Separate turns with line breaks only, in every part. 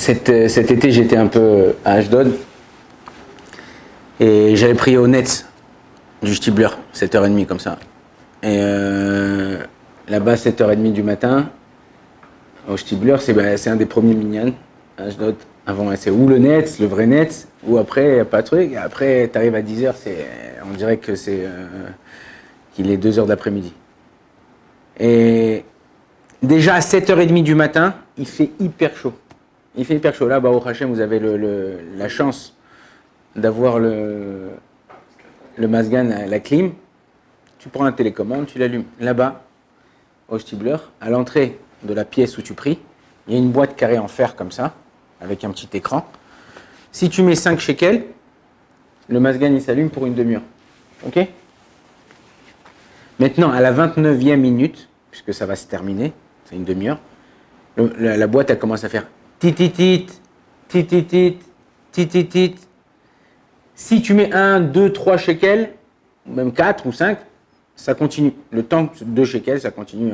cet été, j'étais un peu à Ashdod et j'avais pris au Netz du Stibler, 7h30 comme ça. Et là-bas, 7h30 du matin, au Stibler, c'est un des premiers minyan à Ashdod. Avant, c'est ou le Netz, le vrai Netz, ou après, il n'y a pas de truc. Et après, tu arrives à 10h, on dirait que qu'il est 2h d'après-midi. Et déjà à 7h30 du matin, il fait hyper chaud. Il fait hyper chaud. Là, au Hachem, vous avez la chance d'avoir le Mazgan, la clim. Tu prends la télécommande, tu l'allumes. Là-bas, au Stibler, à l'entrée de la pièce où tu pries, il y a une boîte carrée en fer comme ça, avec un petit écran. Si tu mets 5 shekels, le Mazgan il s'allume pour une demi-heure. Ok? Maintenant, à la 29e minute, puisque ça va se terminer, c'est une demi-heure, la boîte elle commence à faire tititit, tititit, tititit. Si tu mets 1, 2, 3 shekels, même 4 ou 5, ça continue. Le temps de 2 shekels, ça continue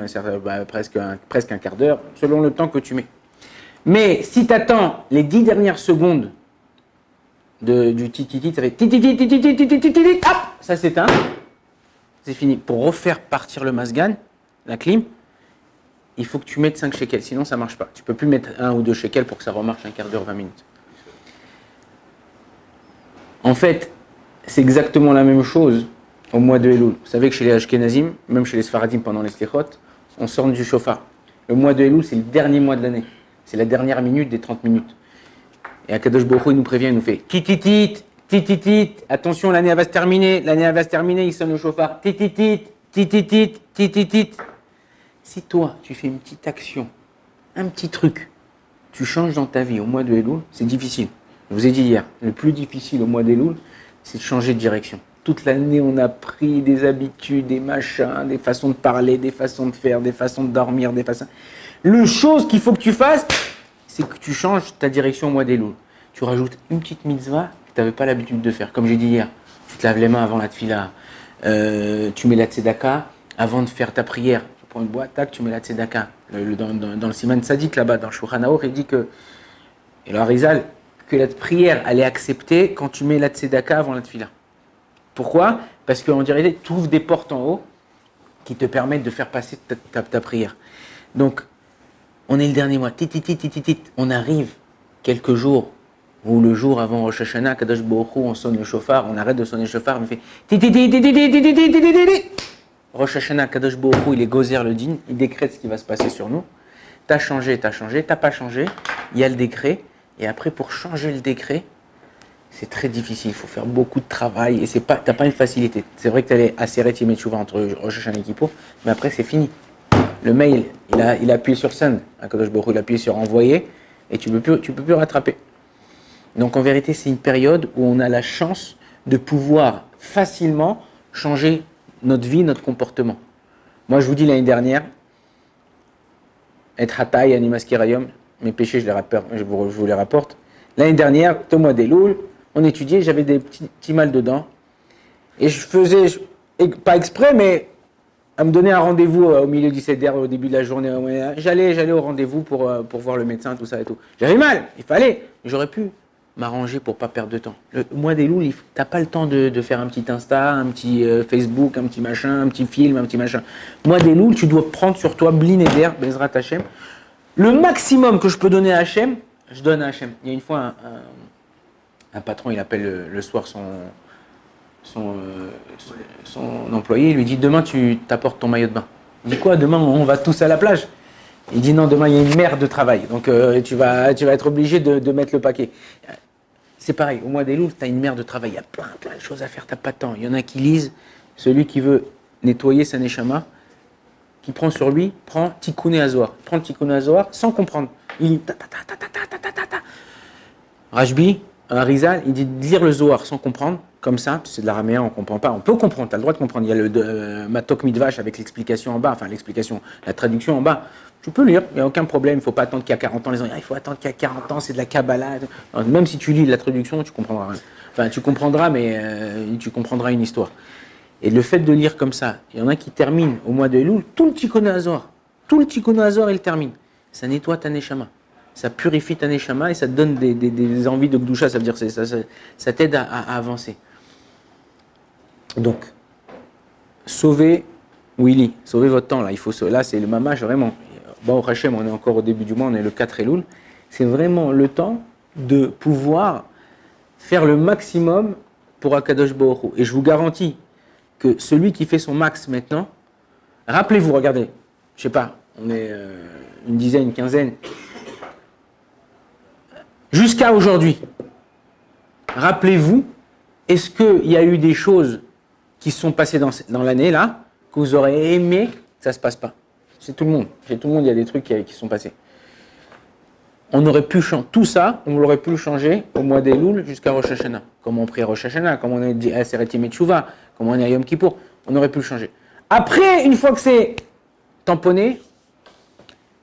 presque un quart d'heure, selon le temps que tu mets. Mais si tu attends les 10 dernières secondes du tititit, ça fait tititit, tititit, tititit, hop, ça s'éteint. C'est fini. Pour refaire partir le Mazgan, la clim, il faut que tu mettes 5 shekels, sinon ça ne marche pas. Tu ne peux plus mettre 1 ou 2 shekels pour que ça remarche un quart d'heure, 20 minutes. En fait, c'est exactement la même chose au mois de Elul. Vous savez que chez les Ashkenazim, même chez les Sfaradim pendant les Slichot, on sort du chauffard. Le mois de Elul, c'est le dernier mois de l'année. C'est la dernière minute des 30 minutes. Et Akadosh Baruch Hu, il nous prévient, il nous fait tititit, tititit, attention, l'année va se terminer, il sonne le chauffard, tititit, tititit, tititit. Si toi, tu fais une petite action, un petit truc, tu changes dans ta vie au mois de Elul, c'est difficile. Je vous ai dit hier, le plus difficile au mois d'Elul, c'est de changer de direction. Toute l'année, on a pris des habitudes, des machins, des façons de parler, des façons de faire, des façons de dormir, des façons... Le chose qu'il faut que tu fasses, c'est que tu changes ta direction au mois d'Elul. Tu rajoutes une petite mitzvah que tu n'avais pas l'habitude de faire. Comme j'ai dit hier, tu te laves les mains avant la tefila, tu mets la tzedaka avant de faire ta prière. Tu prends une boîte, tac, tu mets la tzedaka. Dans le Siman Tzadik, là-bas, dans le Shulchan Aruch, il dit que, et le Harizal, que la prière, elle est acceptée quand tu mets la tzedaka avant la tefila. Pourquoi? Parce qu'en dirait, tu ouvres des portes en haut qui te permettent de faire passer ta prière. Donc, on est le dernier mois. On arrive quelques jours, ou le jour avant Rosh Hashanah, Kadosh Baruch Hu, on sonne le chauffard, on arrête de sonner le chauffard, on fait Rosh Hashanah, Kadosh Baruch Hu, il est gozer le din, il décrète ce qui va se passer sur nous. T'as changé, t'as pas changé, il y a le décret, et après pour changer le décret, c'est très difficile, il faut faire beaucoup de travail, et t'as pas une facilité. C'est vrai que tu as assez Yemei Teshuvah entre Rosh Hashanah et Kippour, mais après c'est fini. Le mail, il a appuyé sur send, Kadosh Baruch Hu, il a appuyé sur envoyer, et tu peux plus rattraper. Donc en vérité, c'est une période où on a la chance de pouvoir facilement changer notre vie, notre comportement. Moi, je vous dis l'année dernière, être hataï, animaskirayom, mes péchés, je vous les rapporte. L'année dernière, au mois d'Elul, on étudiait, j'avais des petits mal dedans, et je faisais, pas exprès, mais à me donner un rendez-vous au milieu du CDR au début de la journée. J'allais au rendez-vous pour voir le médecin, tout ça et tout. J'avais mal, il fallait. J'aurais pu m'arranger pour pas perdre de temps. Le mois d'Elul, t'as pas le temps de faire un petit Insta, un petit Facebook, un petit machin, un petit film, un petit machin. Mois d'Elul, tu dois prendre sur toi Blin Eder, Bezrat Hashem. Le maximum que je peux donner à Hashem, je donne à Hashem. Il y a une fois un patron, il appelle le soir son employé, il lui dit demain tu t'apportes ton maillot de bain. Il dit quoi, demain on va tous à la plage? Il dit non, demain il y a une mer de travail, donc tu vas être obligé de mettre le paquet. C'est pareil, au mois d'Elul, tu as une mer de travail, il y a plein de choses à faire, tu n'as pas de temps. Il y en a qui lisent, celui qui veut nettoyer sa neshama, qui prend sur lui, prend Tikkun Hazohar. Prend Tikkun Hazohar sans comprendre. Il dit Rashbi, Harizal, il dit de lire le Zohar sans comprendre, comme ça, c'est de l'araméen, on ne comprend pas. On peut comprendre, tu as le droit de comprendre. Il y a le Matok Midvash avec l'explication en bas, enfin l'explication, la traduction en bas. Tu peux lire, il n'y a aucun problème, il ne faut pas attendre qu'il y a 40 ans. Les gens disent, il faut attendre qu'il y a 40 ans, c'est de la Kabbalah. Alors, même si tu lis la traduction, tu comprendras rien. Enfin, tu comprendras, mais tu comprendras une histoire. Et le fait de lire comme ça, il y en a qui terminent au mois de Elul, tout le Tikkun Hazohar. Tout le Tikkun Hazohar, il termine. Ça nettoie ta neshama. ça purifie ta neshama et ça te donne des envies de Gdusha, ça veut dire que ça t'aide à avancer. Donc, sauvez Willy, sauvez votre temps là, là c'est le mamash vraiment. Bon, au Hachem, on est encore au début du mois, on est le 4 Elul. C'est vraiment le temps de pouvoir faire le maximum pour Akadosh Baruch Hu. Et je vous garantis que celui qui fait son max maintenant, rappelez-vous, regardez, je sais pas, on est une dizaine, une quinzaine, jusqu'à aujourd'hui, rappelez-vous, est-ce qu'il y a eu des choses qui se sont passées dans l'année là, que vous aurez aimé que ça ne se passe pas? C'est tout le monde. Chez tout le monde, il y a des trucs qui sont passés. On aurait pu changer tout ça, on aurait pu le changer au mois d'Elul jusqu'à Rosh Hashanah. Comme on prie Rosh Hashanah, comme on a dit à Seret Yom Teshuvah, comme on est à Yom Kippour, on aurait pu le changer. Après, une fois que c'est tamponné,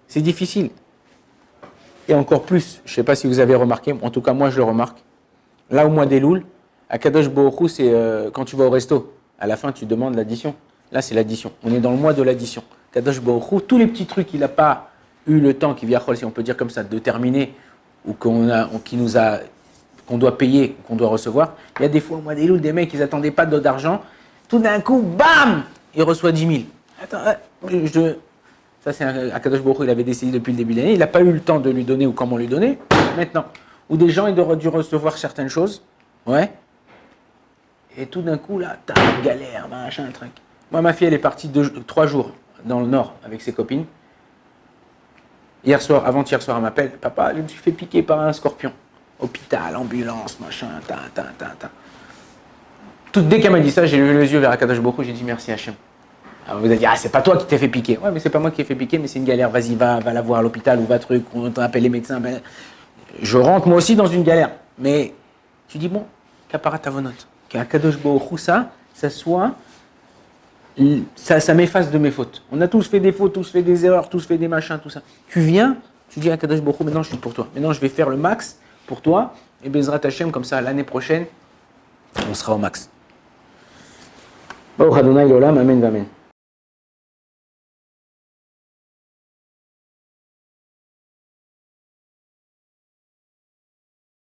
c'est difficile. Et encore plus, je ne sais pas si vous avez remarqué, en tout cas moi je le remarque, là au mois d'Elul, à Kadosh Baruch Hu, c'est quand tu vas au resto, à la fin tu demandes l'addition. Là c'est l'addition, on est dans le mois de l'addition. Kadosh Baruch Hu, tous les petits trucs qu'il n'a pas eu le temps, si on peut dire comme ça, de terminer, ou qu'on doit payer, qu'on doit recevoir. Il y a des fois au mois d'Elul, des mecs, ils n'attendaient pas d'argent, tout d'un coup, bam, il reçoit 10 000. Attends, ça c'est Akadosh Baruch Hu, il avait décidé depuis le début de l'année, il n'a pas eu le temps de lui donner ou comment lui donner, maintenant. Ou des gens, ils auraient dû recevoir certaines choses, ouais, et tout d'un coup, là, galère, machin, truc. Moi, ma fille, elle est partie 3 jours dans le nord avec ses copines. Avant-hier soir, elle m'appelle, papa, je me suis fait piquer par un scorpion. Hôpital, ambulance, machin, Dès qu'elle m'a dit ça, j'ai levé les yeux vers Akadosh Baruch Hu, j'ai dit merci Hachem. Alors vous allez dire, c'est pas toi qui t'es fait piquer. Ouais, mais c'est pas moi qui t'ai fait piquer, mais c'est une galère. Vas-y, va la voir à l'hôpital ou va truc, on t'appelle les médecins. Je rentre moi aussi dans une galère. Mais tu dis, bon, qu'apparat avonot, qu'Akadosh Baruch Hu, ça m'efface de mes fautes. On a tous fait des fautes, tous fait des erreurs, tous fait des machins, tout ça. Tu viens, tu dis à Akadosh Baruch Hu, maintenant je suis pour toi. Maintenant je vais faire le max pour toi. Et Bezrat Hashem, comme ça, l'année prochaine, on sera au max. Baruch Adonai l'olam, amen, amen.